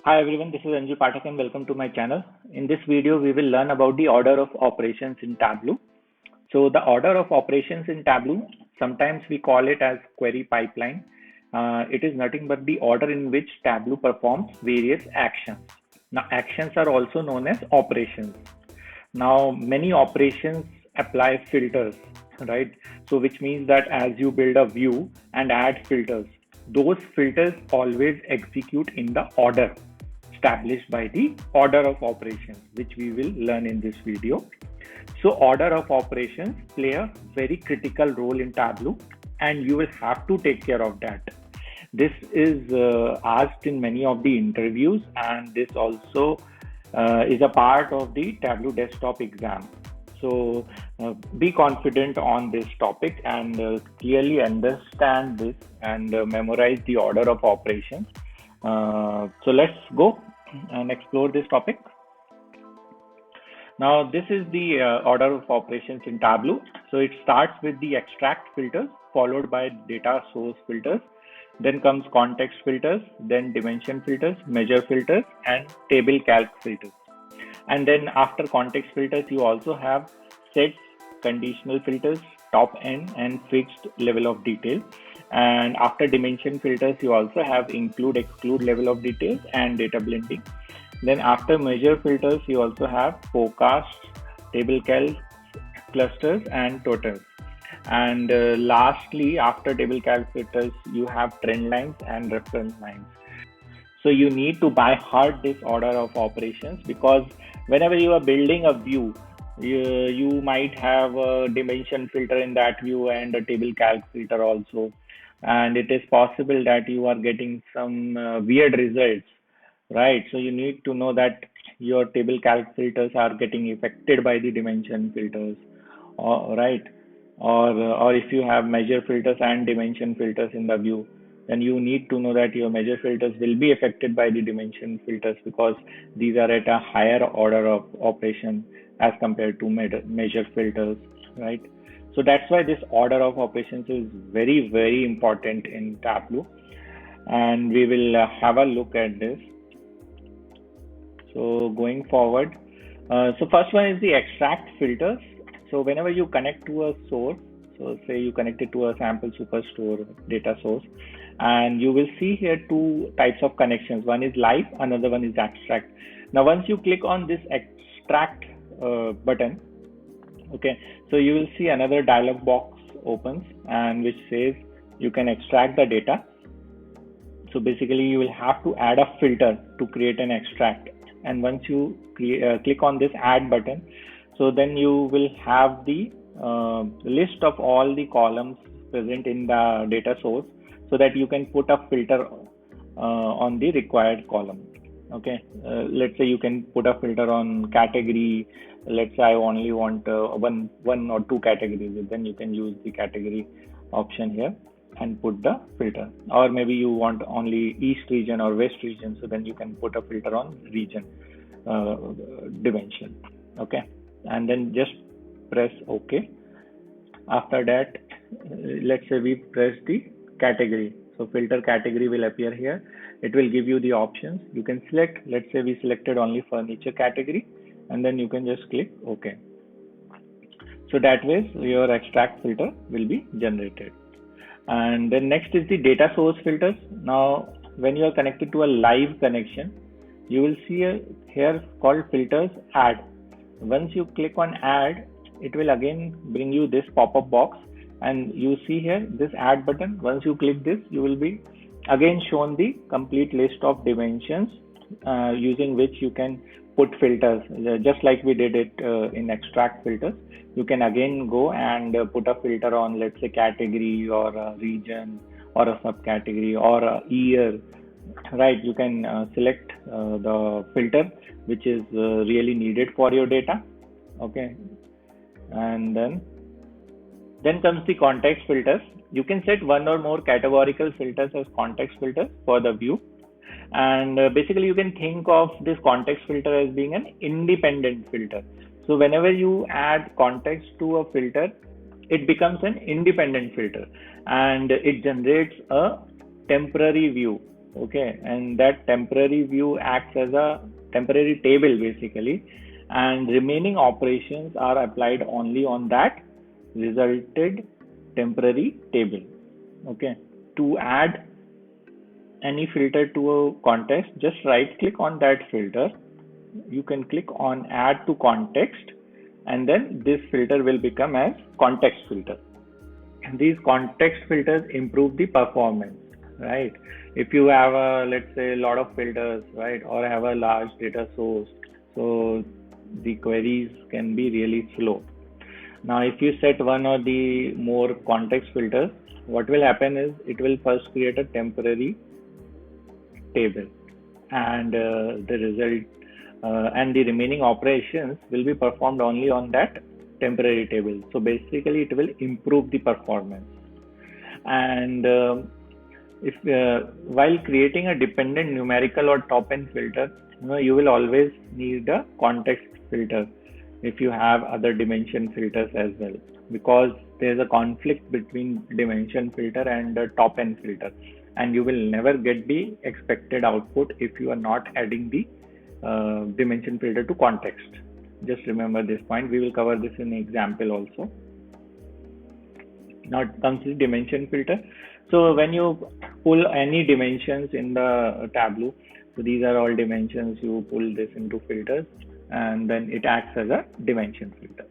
Hi everyone, this is Anju Pathak and welcome to my channel. In this video, we will learn about the order of operations in Tableau. So the order of operations in Tableau, sometimes we call it as query pipeline. It is nothing but the order in which Tableau performs various actions. Now actions are also known as operations. Now many operations apply filters, right? So which means that as you build a view and add filters, those filters always execute in the order established by the order of operations, which we will learn in this video. So order of operations play a very critical role in Tableau, and you will have to take care of that. This is asked in many of the interviews, and this also is a part of the Tableau desktop exam. So be confident on this topic and clearly understand this and memorize the order of operations. So let's go and explore this topic. Now this is the order of operations in Tableau. So it starts with the extract filters followed by data source filters. Then comes context filters, then dimension filters, measure filters, and table calc filters. And then after context filters, you also have sets, conditional filters, top end, and fixed level of detail. And after dimension filters, you also have include, exclude level of details and data blending. Then after measure filters, you also have forecast, table calc, clusters, and totals. And lastly, after table calc filters, you have trend lines and reference lines. So you need to by heart this order of operations, because whenever you are building a view, you might have a dimension filter in that view and a table calc filter also. And it is possible that you are getting some weird results, right? So you need to know that your table calc filters are getting affected by the dimension filters, right? Or if you have measure filters and dimension filters in the view, then you need to know that your measure filters will be affected by the dimension filters, because these are at a higher order of operation as compared to measure filters, right? So that's why this order of operations is very, very important in Tableau, and we will have a look at this. So going forward, so first one is the extract filters. So whenever you connect to a source, so say you connect it to a sample superstore data source, and you will see here two types of connections. One is live, another one is extract. Now once you click on this extract button, okay, so you will see another dialog box opens and which says you can extract the data. So basically you will have to add a filter to create an extract, and once you click on this add button, so then you will have the list of all the columns present in the data source, so that you can put a filter on the required column. Okay, let's say you can put a filter on category. Let's say I only want one or two categories, then you can use the category option here and put the filter. Or maybe you want only east region or west region, so then you can put a filter on region dimension. Okay, and then just press OK. After that, let's say we press the category, so filter category will appear here. It will give you the options. You can select, let's say we selected only furniture category, and then you can just click OK. So that way your extract filter will be generated. And then next is the data source filters. Now when you are connected to a live connection, you will see here called filters add. Once you click on add, it will again bring you this pop-up box, and you see here this add button. Once you click this, you will be again shown the complete list of dimensions using which you can put filters, just like we did it in extract filters. You can again go and put a filter on, let's say, category or a region or a subcategory or a year, right? You can select the filter which is really needed for your data. Okay, and then comes the context filters. You can set one or more categorical filters as context filters for the view. And basically you can think of this context filter as being an independent filter. So whenever you add context to a filter, it becomes an independent filter and it generates a temporary view. Okay, and that temporary view acts as a temporary table basically, and remaining operations are applied only on that resulted temporary table. Okay, to add any filter to a context, just right click on that filter. You can click on add to context, and then this filter will become as context filter. These context filters improve the performance, right? If you have a, let's say, a lot of filters, right, or have a large data source, so the queries can be really slow. Now if you set one or the more context filters, what will happen is it will first create a temporary table, and the result and the remaining operations will be performed only on that temporary table. So basically it will improve the performance. And if while creating a dependent numerical or top-n filter, you will always need a context filter if you have other dimension filters as well, because there's a conflict between dimension filter and the top-n filter, and you will never get the expected output if you are not adding the dimension filter to context. Just remember this point. We will cover this in example also. Now it comes to dimension filter. So when you pull any dimensions in the Tableau, so these are all dimensions, you pull this into filters, and then it acts as a dimension filter.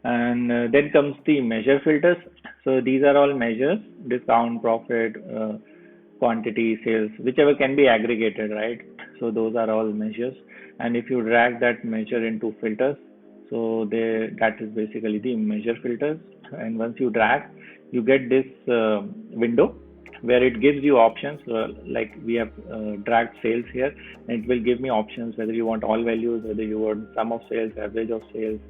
And then comes the measure filters. So these are all measures: discount, profit, quantity, sales, whichever can be aggregated, right? So those are all measures. And if you drag that measure into filters, so that is basically the measure filters. And once you drag, you get this window where it gives you options, like we have dragged sales here, and it will give me options whether you want all values, whether you want sum of sales, average of sales,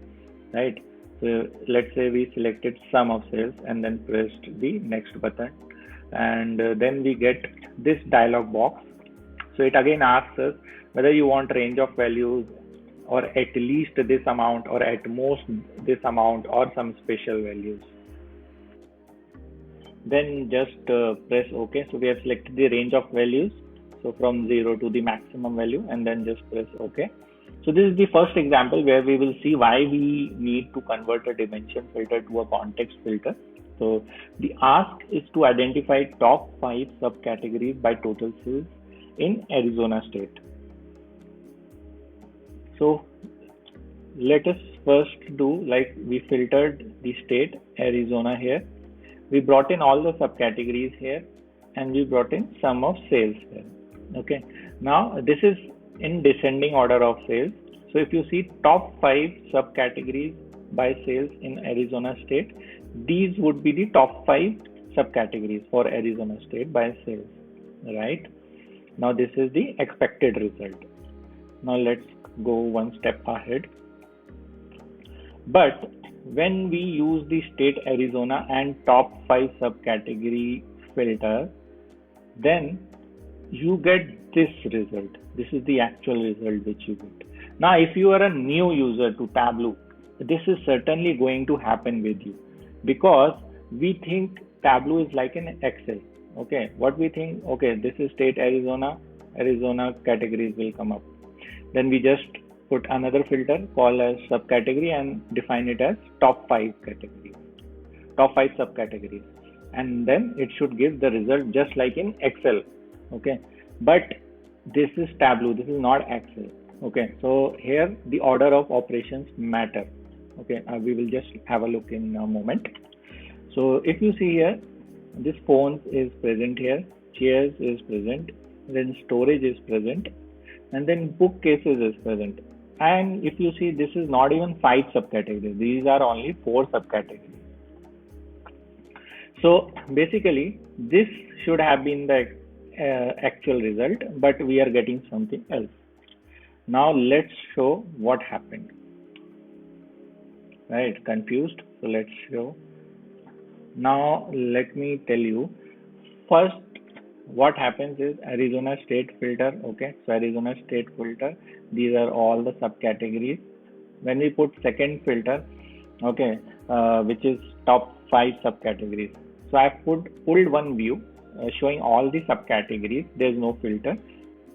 right? So let's say we selected sum of sales and then pressed the next button, and then we get this dialog box. So it again asks us whether you want range of values, or at least this amount, or at most this amount, or some special values. Then just press OK. So we have selected the range of values, so from 0 to the maximum value, and then just press OK. So this is the first example where we will see why we need to convert a dimension filter to a context filter. So the ask is to identify top 5 subcategories by total sales in Arizona state. So let us first do, like, we filtered the state Arizona here. We brought in all the subcategories here, and we brought in sum of sales here. Okay. Now this is in descending order of sales. So if you see top 5 subcategories by sales in Arizona state, these would be the top 5 subcategories for Arizona state by sales, right? Now this is the expected result. Now let's go one step ahead. But when we use the state Arizona and top 5 subcategory filter, then you get this result. This is the actual result which you get. Now if you are a new user to Tableau, this is certainly going to happen with you, because we think Tableau is like an Excel. Okay, what we think, okay, this is state Arizona, Arizona categories will come up. Then we just put another filter called as subcategory and define it as top 5 categories, top 5 subcategories, and then it should give the result just like in Excel. Okay, but this is Tableau, this is not Excel. Okay, so here the order of operations matter. Okay, we will just have a look in a moment. So if you see here, this phones is present here, chairs is present, then storage is present, and then bookcases is present. And if you see, this is not even 5 subcategories, these are only 4 subcategories. So basically this should have been the actual result, but we are getting something else. Now let's show what happened. Right, confused? So let's show. Now let me tell you. First, what happens is Arizona state filter. Okay, so Arizona state filter, these are all the subcategories. When we put second filter, okay, which is top 5 subcategories. So I've pulled one view. showing all the subcategories. There's no filter,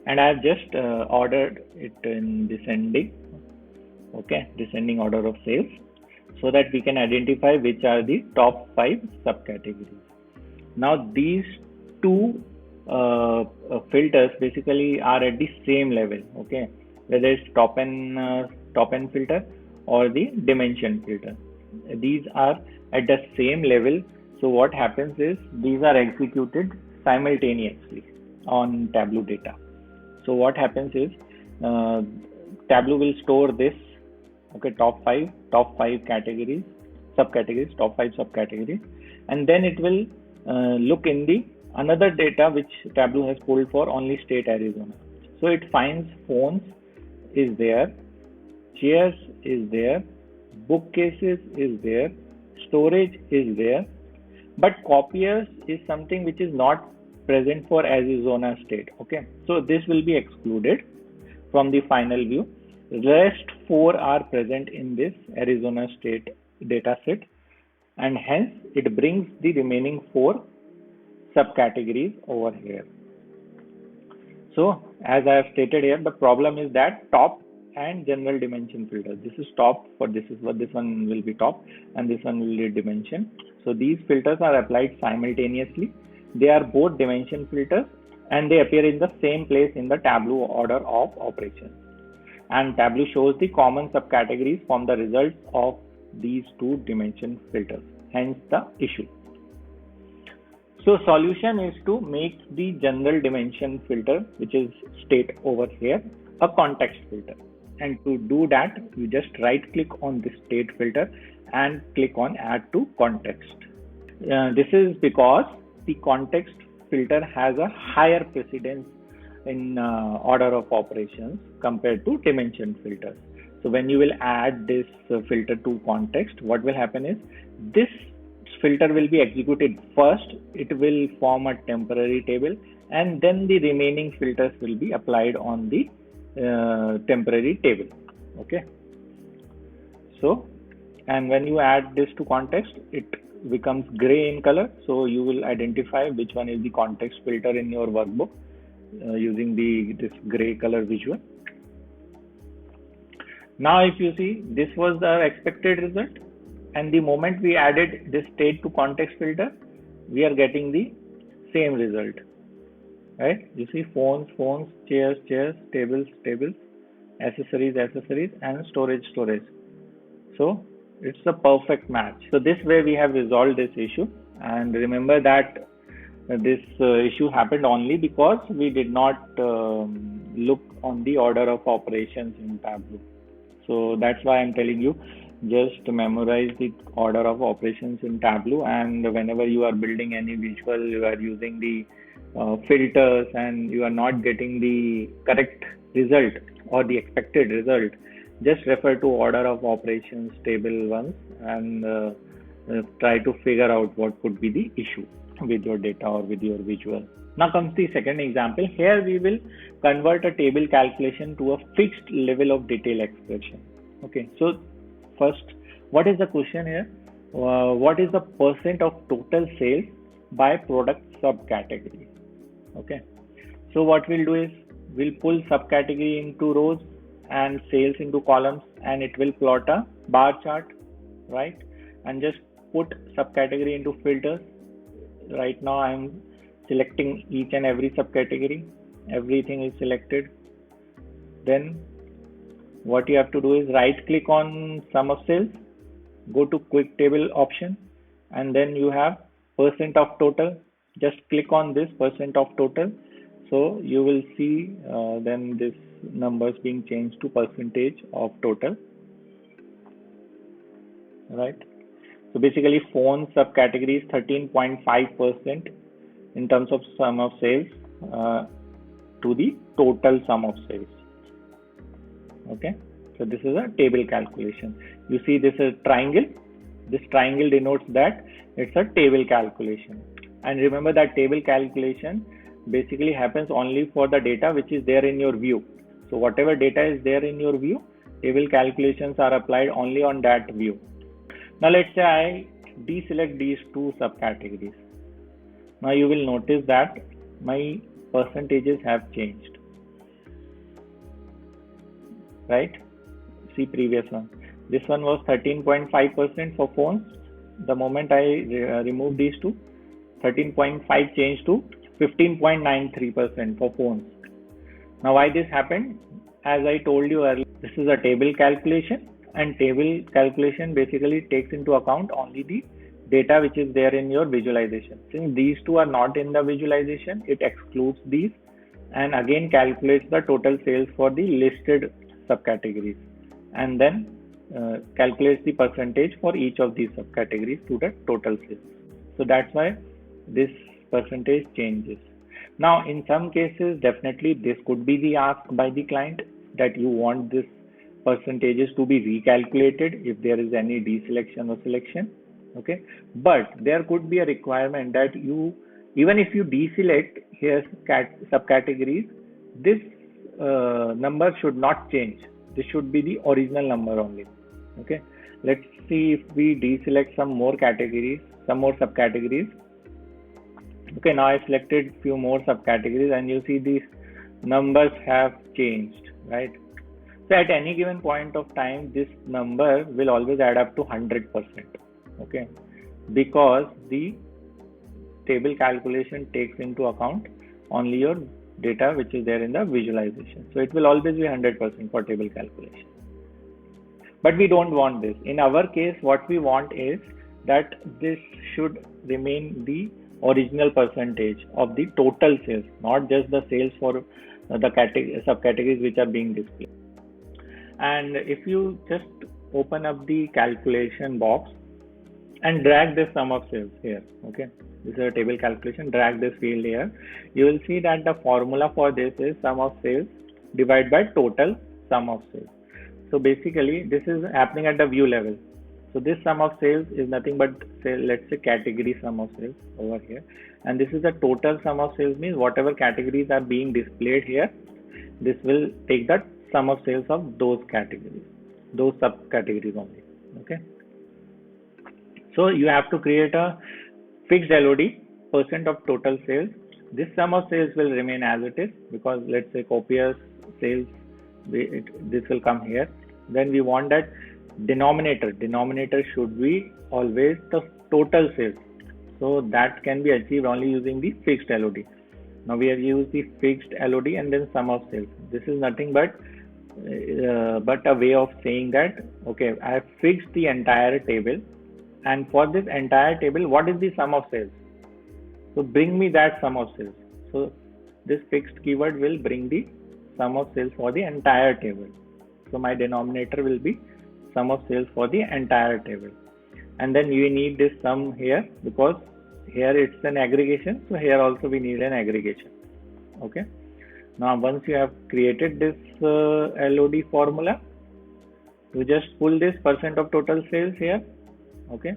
and I've just ordered it in descending. Okay, descending order of sales, so that we can identify which are the top 5 subcategories. Now these two filters basically are at the same level. Okay, whether it's top n filter or the dimension filter, these are at the same level. So what happens is these are executed simultaneously on Tableau data. So what happens is uh, Tableau will store this, okay, top five categories, subcategories, top 5 subcategories, and then it will look in the another data which Tableau has pulled for only state Arizona. So it finds phones is there, chairs is there, bookcases is there, storage is there, but copiers is something which is not present for Arizona state. Okay, so this will be excluded from the final view. Rest 4 are present in this Arizona state data set, and hence it brings the remaining 4 subcategories over here. So as I have stated here, the problem is that top and general dimension filter. This is top for this is what this one will be top, and this one will be dimension. So these filters are applied simultaneously. They are both dimension filters, and they appear in the same place in the Tableau order of operations. And Tableau shows the common subcategories from the results of these two dimension filters, hence the issue. So solution is to make the general dimension filter, which is state over here, a context filter. And to do that, you just right click on the state filter and click on add to context. This is because the context filter has a higher precedence in order of operations compared to dimension filters. So when you will add this filter to context, what will happen is this filter will be executed first. It will form a temporary table, and then the remaining filters will be applied on the temporary table. Okay, so and when you add this to context, it becomes gray in color, so you will identify which one is the context filter in your workbook using this gray color visual. Now if you see, this was the expected result, and the moment we added this state to context filter, we are getting the same result, right? You see phones, chairs, tables, accessories, and storage. So it's a perfect match. So this way we have resolved this issue. And remember that this issue happened only because we did not look on the order of operations in Tableau. So that's why I'm telling you, just memorize the order of operations in Tableau, and whenever you are building any visual, you are using the filters and you are not getting the correct result or the expected result, just refer to order of operations table once and try to figure out what could be the issue with your data or with your visual. Now comes the second example. Here we will convert a table calculation to a fixed level of detail expression. Okay, so first, what is the question here? What is the percent of total sales by product subcategory? Okay, so what we'll do is we'll pull subcategory into rows and sales into columns, and it will plot a bar chart, right? And just put subcategory into filters. Right now I'm selecting each and every subcategory. Everything is selected. Then what you have to do is right click on sum of sales, go to quick table option, and then you have percent of total. Just click on this percent of total. So you will see then this numbers being changed to percentage of total, right? So basically phone subcategory is 13.5% in terms of sum of sales to the total sum of sales. Okay, so this is a table calculation. You see this is triangle. This triangle denotes that it's a table calculation. And remember that table calculation basically happens only for the data which is there in your view. So whatever data is there in your view, table calculations are applied only on that view. Now let's say I deselect these two subcategories. Now you will notice that my percentages have changed, right? See previous one. This one was 13.5% for phones. The moment I remove these two, 13.5 changed to 15.93% for phones. Now why this happened? As I told you earlier, this is a table calculation, and table calculation basically takes into account only the data which is there in your visualization. Since these two are not in the visualization, it excludes these and again calculates the total sales for the listed subcategories, and then calculates the percentage for each of these subcategories to the total sales. So that's why this percentage changes. Now, in some cases, definitely this could be the ask by the client that you want this percentages to be recalculated if there is any deselection or selection. Okay, but there could be a requirement that you, even if you deselect here subcategories, this number should not change. This should be the original number only. Okay, let's see if we deselect some more categories, some more subcategories. Okay, now I selected few more subcategories and you see these numbers have changed, right? So at any given point of time, this number will always add up to 100%. Okay, because the table calculation takes into account only your data which is there in the visualization. So it will always be 100% for table calculation. But we don't want this. In our case, what we want is that this should remain the original percentage of the total sales, not just the sales for the subcategories which are being displayed. And if you just open up the calculation box and drag this sum of sales here, okay, this is a table calculation, drag this field here, you will see that the formula for this is sum of sales divided by total sum of sales. So basically this is happening at the view level. So this sum of sales is nothing but, say, let's say category sum of sales over here, and this is the total sum of sales, means whatever categories are being displayed here, this will take the sum of sales of those categories, those subcategories only. Okay, so you have to create a fixed LOD, percent of total sales. This sum of sales will remain as it is, because let's say copiers sales, this will come here. Then we want that denominator should be always the total sales, so that can be achieved only using the fixed LOD. Now we have used the fixed LOD and then sum of sales. This is nothing but a way of saying that, okay, I have fixed the entire table, and for this entire table, what is the sum of sales? So bring me that sum of sales. So this fixed keyword will bring the sum of sales for the entire table. So my denominator will be sum of sales for the entire table. And then you need this sum here, because here it's an aggregation. So here also we need an aggregation. Okay. Now once you have created this LOD formula, you just pull this percent of total sales here. Okay.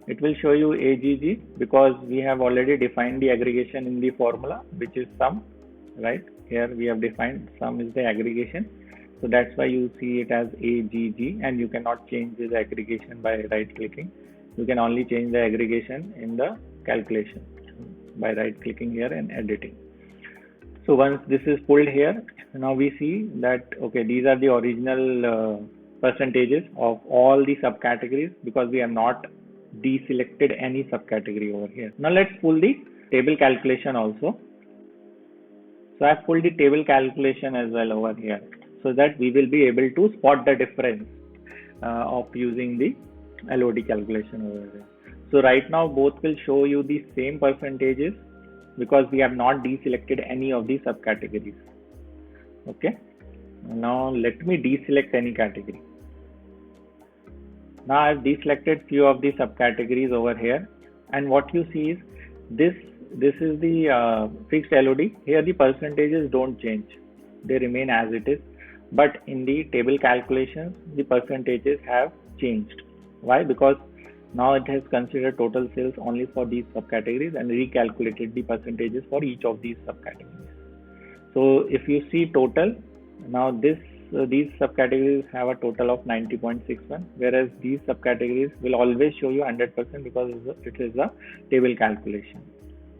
It will show you AGG, because we have already defined the aggregation in the formula, which is sum, right? Here we have defined sum is the aggregation. So that's why you see it as AGG, and you cannot change this aggregation by right clicking. You can only change the aggregation in the calculation by right clicking here and editing. So once this is pulled here, now we see that, okay, these are the original percentages of all the subcategories, because we have not deselected any subcategory over here. Now let's pull the table calculation also. So I've pulled the table calculation as well over here, so that we will be able to spot the difference of using the LOD calculation over there. So right now both will show you the same percentages, because we have not deselected any of the subcategories. Okay, now let me deselect any category. Now I've deselected few of the subcategories over here, and what you see is this is the fixed LOD. Here the percentages don't change, they remain as it is, but in the table calculations the percentages have changed. Why? Because now it has considered total sales only for these subcategories and recalculated the percentages for each of these subcategories. So if you see total, now these subcategories have a total of 90.61, whereas these subcategories will always show you 100%, because it is a table calculation.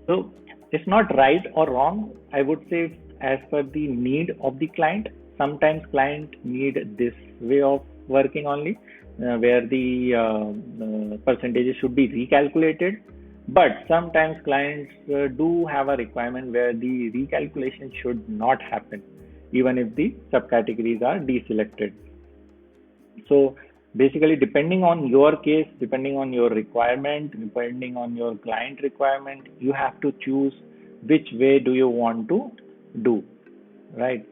So it's not right or wrong. I would say as per the need of the client. Sometimes client need this way of working only, where the percentages should be recalculated. But sometimes clients do have a requirement where the recalculation should not happen, even if the subcategories are deselected. So basically, depending on your case, depending on your requirement, depending on your client requirement, you have to choose which way do you want to do, right?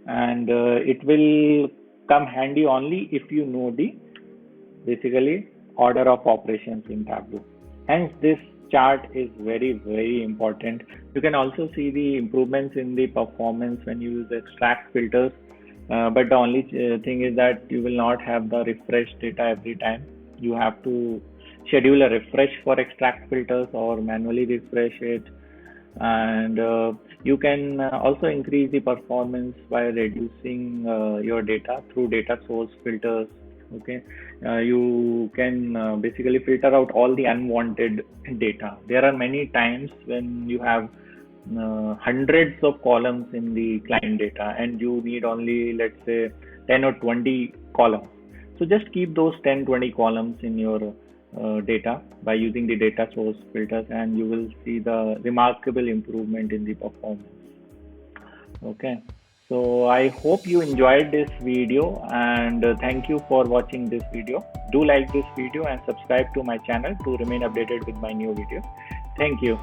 And it will come handy only if you know the basically order of operations in Tableau. Hence, this chart is very, very important. You can also see the improvements in the performance when you use extract filters. But the only thing is that you will not have the refresh data every time. You have to schedule a refresh for extract filters or manually refresh it. And you can also increase the performance by reducing your data through data source filters. Okay, you can basically filter out all the unwanted data. There are many times when you have hundreds of columns in the client data and you need only, let's say, 10 or 20 columns. So just keep those 10, 20 columns in your data by using the data source filters, and you will see the remarkable improvement in the performance. Okay, so I hope you enjoyed this video, and thank you for watching this video. Do like this video and subscribe to my channel to remain updated with my new videos. Thank you.